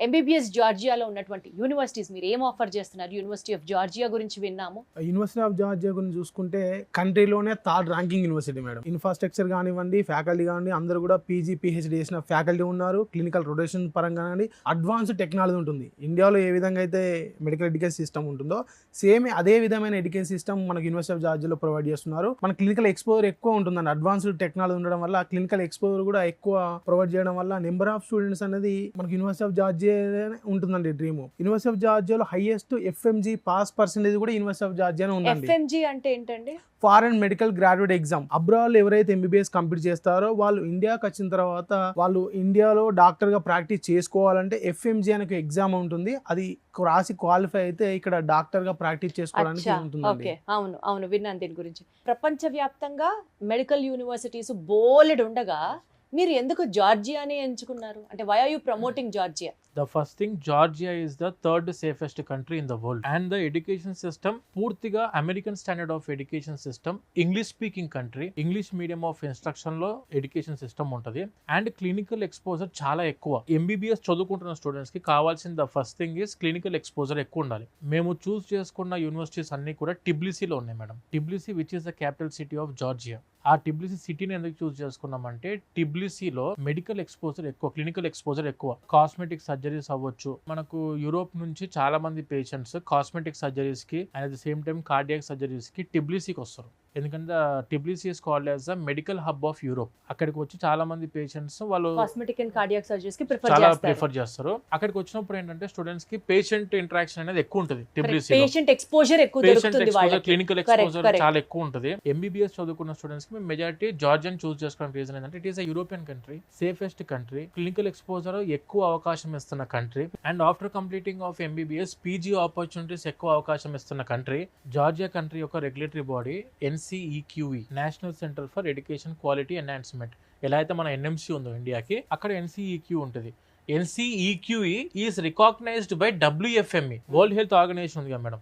MBBS జార్జియాలో ఉన్నటువంటి universities మీరు ఏం ఆఫర్ చేస్తున్నారు? యూనివర్సిటీ ఆఫ్ జార్జియా గురించి విన్నాము. యూనివర్సిటీ ఆఫ్ జార్జియా గురించి చూసుకుంటే కంట్రీలోనే third ranking university madam. Infrastructure కానివ్వండి, ఫ్యాకల్టీ కానివ్వండి, అందరూ కూడా పీజీ పిహెచ్డి చేసిన ఫ్యాకల్టీ ఉన్నారు. క్లినికల్ రొటేషన్ పరంగా కానీ అడ్వాన్స్డ్ టెక్నాలజీ ఉంటుంది. ఇండియాలో ఏ విధంగా అయితే మెడికల్ ఎడ్యుకేషన్ సిస్టమ్ ఉంటుందో సేమ్ అదే విధమైన ఎడ్యుకేషన్ సిస్టమ్ మనకు యూనివర్సిటీ ఆఫ్ జార్జియాలో ప్రొవైడ్ చేస్తున్నారు. మన క్లినికల్ ఎక్స్పోజర్ ఎక్కువ ఉంటుందండి. అడ్వాన్స్డ్ టెక్నాలజీ ఉండడం వల్ల క్లినికల్ ఎక్స్పోజర్ కూడా ఎక్కువ ప్రొవైడ్ చేయడం వల్ల నెంబర్ ఆఫ్ స్టూడెంట్స్ అనేది మనకు యూనివర్సిటీ ఆఫ్ జార్జియా ఉంటుందండి. డ్రీమ్ యూనివర్సిటీ ఆఫ్ జార్జియాలో హైయెస్ట్ ఎఫ్ఎంజీ పాస్ పర్సెంటేజ్ కూడా యూనివర్సిటీ ఆఫ్ జార్జియానే ఉందండి. ఎఫ్ఎంజీ అంటే ఏంటండి? Foreign medical graduate exam. Abroad ఎవరైతే ఎంబీబీఎస్ కంప్లీట్ చేస్తారో వాళ్ళు ఇండియాకి వచ్చిన తర్వాత వాళ్ళు ఇండియాలో డాక్టర్ గా ప్రాక్టీస్ చేసుకోవాలంటే ఎఫ్ఎంజీ అనే ఎగ్జామ్ ఉంటుంది. అది రాసి క్వాలిఫై అయితే ఇక్కడ డాక్టర్ గా ప్రాక్టీస్ చేసుకోవడానికి ఉంటుంది. అవును అవును, విన్నాను దీని గురించి. ప్రపంచవ్యాప్తంగా మెడికల్ యూనివర్సిటీస్ బోలెడు ఉండగా మీరు ఎందుకు జార్జియాని ఎంచుకున్నారు? అంటే why are you promoting Georgia? The first thing, Georgia is the third safest country in the world, and the education system పూర్తిగా American standard of education system, English speaking country, English medium of instruction లో education system ఉంటుంది. And clinical exposure చాలా ఎక్కువ. MBBS చదువుకుంటున్న students కి కావాల్సిన the first thing is clinical exposure ఎక్కువ ఉండాలి. మేము చూస్ చేసుకున్న యూనివర్సిటీస్ అన్ని కూడా టిబ్లిసీలో ఉన్నాయి madam. టిబ్లిసీ which is the capital city of Georgia. ఆ టిబ్లిసీ సిటీని ఎందుకు చూస్ చేసుకున్నామంటే టిబ్లిసీలో మెడికల్ ఎక్స్పోజర్ ఎక్కువ, క్లినికల్ ఎక్స్పోజర్ ఎక్కువ. కాస్మెటిక్ సర్జరీస్ అవ్వచ్చు. మనకు యూరోప్ నుంచి చాలా మంది పేషెంట్స్ కాస్మెటిక్ సర్జరీస్ కి and at the same time cardiac surgeries కి టిబ్లిసీకి వస్తారు. ఎందుకంటే టిబ్లిసీ is called as the medical hub of Europe. అక్కడికి వచ్చి చాలా మంది పేషెంట్స్ వాళ్ళు కాస్మెటిక్ అండ్ కార్డియాక్ సర్జరీస్ కి చాలా ప్రిఫర్ చేస్తారు. అక్కడికి వచ్చినప్పుడు ఏంటంటే స్టూడెంట్స్ కి పేషెంట్ ఇంటరాక్షన్ అనేది ఎక్కువ ఉంటుంది. టిబ్లిసీ పేషెంట్ ఎక్స్పోజర్ ఎక్కువ దొరుకుతుంది వాళ్ళకి. క్లినికల్ ఎక్స్పోజర్ చాలా ఎక్కువ ఉంటుంది. ఎంబీబీఎస్ చదువుకున్న స్టూడెంట్స్ కి మెజారిటీ జార్జియన్ చూస్ చేసుకోవడానికి రీజన్ ఏంటంటే it is a European country, safest country, clinical exposure ఎక్కువ అవకాశం ఇస్తున్న country, and after completing of MBBS PG opportunities ఎక్కువ అవకాశం ఇస్తున్న కంట్రీ. జార్జియా కంట్రీ యొక్క regulatory body NCEQE, national centre for education quality enhancement. ఎలా అయితే మన NMC ఉందో ఇండియాకి, అక్కడ NCEQ ఉంటుంది. NCEQE is recognised by WFME, World Health Organization ఉంది కదా మేడం,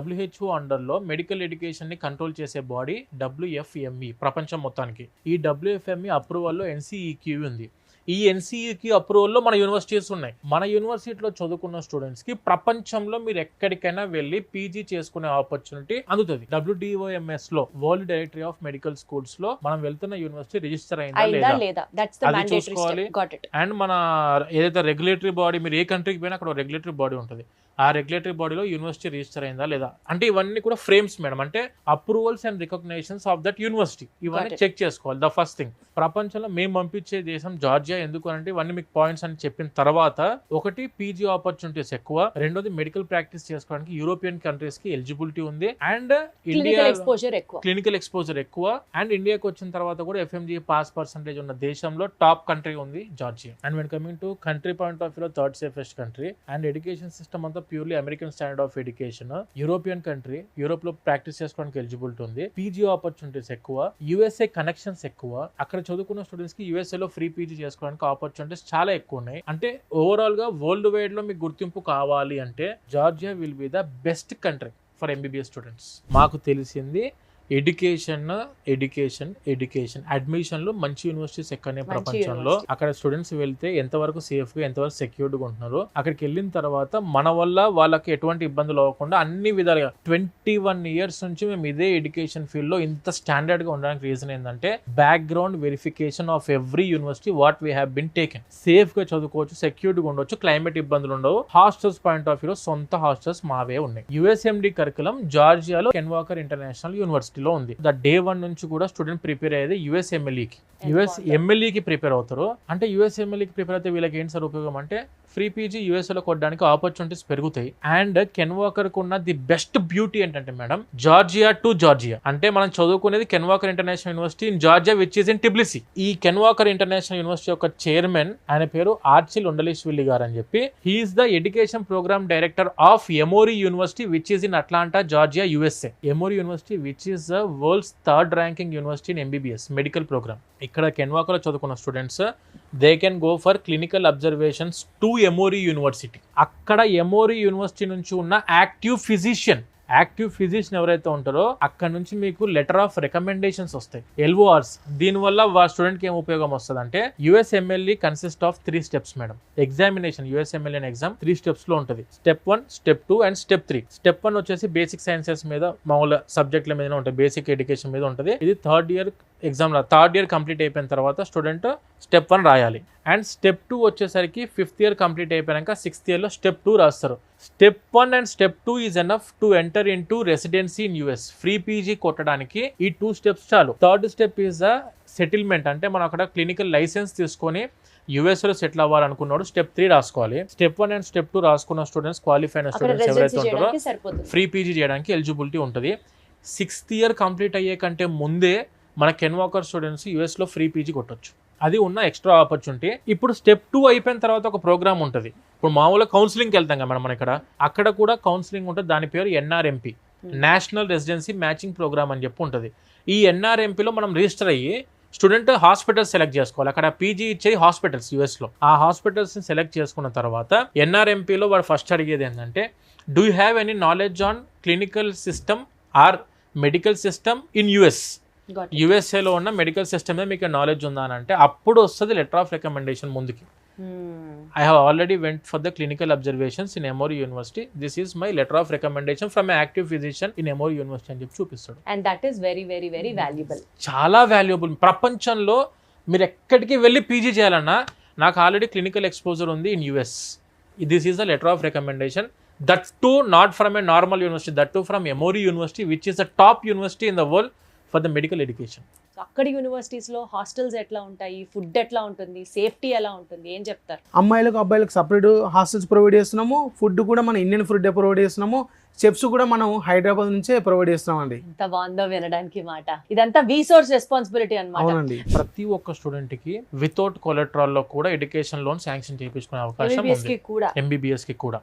WHO అండర్ లో మెడికల్ ఎడ్యుకేషన్ ని కంట్రోల్ చేసే బాడీ WFME ప్రపంచం మొత్తానికి. ఈ WFME అప్రూవల్ లో NCEQE ఉంది. ఈ NCEQ అప్రూవల్ లో మన యూనివర్సిటీస్ ఉన్నాయి. మన యూనివర్సిటీలో చదువుకున్న స్టూడెంట్స్ కి ప్రపంచంలో మీరు ఎక్కడికైనా వెళ్ళి పీజీ చేసుకునే ఆపర్చునిటీ అందుతుంది. WDOMS లో, world directory of medical schools లో మనం వెళ్తున్న యూనివర్సిటీ రిజిస్టర్ అయిందా లేదా అది చూసుకోవాలి. అండ్ మన ఏదైతే రెగ్యులేటరీ బాడీ, మీరు ఏ కంట్రీకి పోయినా అక్కడ రెగ్యులేటరీ బాడీ ఉంటుంది. ఆ రెగ్యులేటరీ బాడీలో యూనివర్సిటీ రిజిస్టర్ అయిందా లేదా అంటే ఇవన్నీ కూడా ఫ్రేమ్స్ మేడం. అంటే approvals and recognitions of that university, ఇవన్నీ చెక్ చేసుకోవాలి. ద ఫస్ట్ థింగ్, ప్రపంచంలో మేము పంపించే దేశం జార్జియా. ఎందుకు అంటే ఇవన్నీ మీకు పాయింట్స్ అని చెప్పిన తర్వాత, ఒకటి పీజీ ఆపర్చునిటీస్ ఎక్కువ, రెండోది మెడికల్ ప్రాక్టీస్ చేసుకోవడానికి యూరోపియన్ కంట్రీస్ కి ఎలిజిబిలిటీ ఉంది, అండ్ ఇండియా క్లినికల్ ఎక్స్పోజర్ ఎక్కువ. అండ్ ఇండియాకి వచ్చిన తర్వాత కూడా FMG పాస్ పర్సెంటేజ్ ఉన్న దేశంలో టాప్ కంట్రీ ఉంది Georgia. And when coming to country point of view, third safest country. And education system అంతా purely American standard of education. European country, Europe లో ప్రాక్టీస్ చేసుకోవడానికి ఎలిజిబిలిటీ ఉంది. పీజీ ఆపర్చునిటీస్ ఎక్కువ, USA connections ఎక్కువ. అక్కడ చదువుకున్న students కి USA లో ఫ్రీ పీజీ చేసుకోవడానికి ఆపర్చునిటీస్ చాలా ఎక్కువ ఉన్నాయి. అంటే ఓవరాల్ గా వరల్డ్ వైడ్ లో మీకు గుర్తింపు కావాలి అంటే Georgia will be the best country for MBBS students. మాకు తెలిసింది ఎడ్యుకేషన్ అడ్మిషన్లు మంచి యూనివర్సిటీస్ ఎక్కడనే ప్రపంచంలో. అక్కడ స్టూడెంట్స్ వెళ్తే ఎంతవరకు సేఫ్ గా, ఎంతవరకు సెక్యూర్డ్ గా ఉంటున్నారు. అక్కడికి వెళ్ళిన తర్వాత మన వల్ల వాళ్ళకి ఎటువంటి ఇబ్బందులు అవ్వకుండా అన్ని విధాలుగా 21 years నుంచి మేము ఇదే ఎడ్యుకేషన్ ఫీల్డ్ లో ఇంత స్టాండర్డ్ గా ఉండడానికి రీజన్ ఏంటంటే background verification of every university what we have been taken. Safe గా చదువుకోవచ్చు, సెక్యూర్డ్ గా ఉండొచ్చు, క్లైమేట్ ఇబ్బందులు ఉండవు. హాస్టల్స్ పాయింట్ ఆఫ్ వ్యూ సొంత హాస్టల్స్ మావే ఉన్నాయి. USMD కరికులం జార్జియాలో కెన్ వాకర్ ఇంటర్నేషనల్ యూనివర్సిటీ లో ఉంది. ద డే 1 నుంచి కూడా స్టూడెంట్ ప్రిపేర్ అయ్యేది USMLE కి. USMLE కి ప్రిపేర్ అవుతారు. అంటే USMLE కి ప్రిపేర్ అయితే వీళ్ళకి ఏంటి సార్ ఉపయోగం అంటే ఫ్రీ పీజీ USA లో కొట్టడానికి ఆపర్చునిటీస్ పెరుగుతాయి. అండ్ కెన్ వాకర్ కు ఉన్న ది బెస్ట్ బ్యూటీ ఏంటంటే మేడం, జార్జియా టు జార్జియా అంటే మనం చదువుకునేది Ken Walker international university in Georgia which is in Tbilisi. ఈ కెన్ వాకర్ ఇంటర్నేషనల్ యూనివర్సిటీ యొక్క చైర్మన్, ఆయన పేరు ఆర్చిల్ ఉండలిష్విల్లి గారు అని చెప్పి, he is the education programme director of Emory university which is in Atlanta, Georgia, USA. Emory university which is the world's third ranking university in MBBS medical programme. ఇక్కడ Ken Walker లో చదువుకున్న students they can go for clinical observations to Emory university. అక్కడ Emory university నుంచి ఉన్న active physician active physician ఎవరైతే ఉంటారో అక్కడ నుంచి మీకు లెటర్ ఆఫ్ రికమెండేషన్స్ వస్తాయి, LORs. దీనివల్ల స్టూడెంట్ కి ఏం ఉపయోగం వస్తుంది అంటే USMLE consist of 3 steps madam. Examination USMLE అనే ఎగ్జామ్ 3 steps లో ఉంటుంది. Step 1, Step 2 and Step 3. Step 1 వచ్చేసి బేసిక్ సైన్సెస్ మీద మామూలు సబ్జెక్టుల మీద ఉంటుంది, బేసిక్ ఎడ్యుకేషన్ మీద ఉంటుంది. ఇది third year exam, third year complete అయిపోయిన తర్వాత స్టూడెంట్ Step 1 రాయాలి. అండ్ Step 2 వచ్చేసరికి 5th ఇయర్ కంప్లీట్ అయిపోయాక 6th ఇయర్లో Step 2 రాస్తారు. Step 1 and Step 2 is enough to enter in to residency in US. Free PG కొట్టడానికి ఈ 2 steps చాలు. Third step is the settlement, అంటే మనం అక్కడ క్లినికల్ లైసెన్స్ తీసుకొని US లో సెటిల్ అవ్వాలనుకున్నాడు Step 3 రాసుకోవాలి. Step 1 అండ్ Step 2 రాసుకున్న స్టూడెంట్స్, క్వాలిఫైడ్ స్టూడెంట్స్ ఎవరైతే ఉంటారో ఫ్రీ పీజీ చేయడానికి ఎలిజిబిలిటీ ఉంటుంది. 6th ఇయర్ కంప్లీట్ అయ్యే కంటే ముందే మన కెన్వాకర్ స్టూడెంట్స్ US లో ఫ్రీ పీజీ కొట్టొచ్చు. అది ఉన్న ఎక్స్ట్రా ఆపర్చునిటీ. ఇప్పుడు Step 2 అయిపోయిన తర్వాత ఒక ప్రోగ్రామ్ ఉంటుంది. ఇప్పుడు మామూలుగా కౌన్సిలింగ్కి వెళ్తాం కదా మనం అక్కడ కూడా కౌన్సిలింగ్ ఉంటుంది. దాని పేరు NRMP, National Residency Matching Program అని చెప్పి ఉంటుంది. ఈ NRMPలో మనం రిజిస్టర్ అయ్యి స్టూడెంట్ హాస్పిటల్స్ సెలెక్ట్ చేసుకోవాలి. అక్కడ పీజీ ఇచ్చే హాస్పిటల్స్ US లో, ఆ హాస్పిటల్స్ని సెలెక్ట్ చేసుకున్న తర్వాత NRMPలో వాడు ఫస్ట్ అడిగేది ఏంటంటే, do you have any knowledge on clinical system or medical system in US? USA లో ఉన్న మెడికల్ సిస్టమ్ మీద మీకు నాలెడ్జ్ ఉందా అని అంటే అప్పుడు వస్తుంది లెటర్ ఆఫ్ రికమెండేషన్ ముందుకి. I have already went for the clinical observations in Emory University. This is my letter of recommendation from an active physician in Emory University అని చెప్పి చూపిస్తాడు. And that is very very very valuable. చాలా valuable. ప్రపంచంలో మీరు ఎక్కడికి వెళ్ళి PG చేయాలన్నా నాకు ఆల్రెడీ క్లినికల్ ఎక్స్పోజర్ ఉంది in US. This is the letter of recommendation. That too not from a normal university, that too from Emory University, which is the top university in the world for the medical education. అక్కడి యూనివర్సిటీస్లో hostels ఎట్లా ఉంటాయి, food ఎట్లా ఉంటుంది, safety ఎలా ఉంటుంది, ఏం చెప్తారు? అమ్మాయిలకు అబ్బాయిలకు సపరేట్ హాస్టల్స్ ప్రొవైడ్ చేస్తున్నాము. ఫుడ్ కూడా మనం ఇండియన్ ఫుడ్ ప్రొవైడ్ చేస్తున్నాము. చెఫ్స్ కూడా మనం హైదరాబాద్ నుంచే ప్రొవైడ్ చేస్తున్నామండి. ఎంత బాగుందో వినడానికి మాట. ఇదంతా విసోర్స్ రెస్పాన్సిబిలిటీ అన్నమాట. అవునండి. ప్రతి ఒక్క స్టూడెంట్ కి వితౌట్ కొలెట్రాల్ లో కూడా ఎడ్యుకేషన్ లోన్ శాంక్షన్ చేయించుకునే అవకాశం ఉంది, MBBS కి కూడా. MBBS కి కూడా.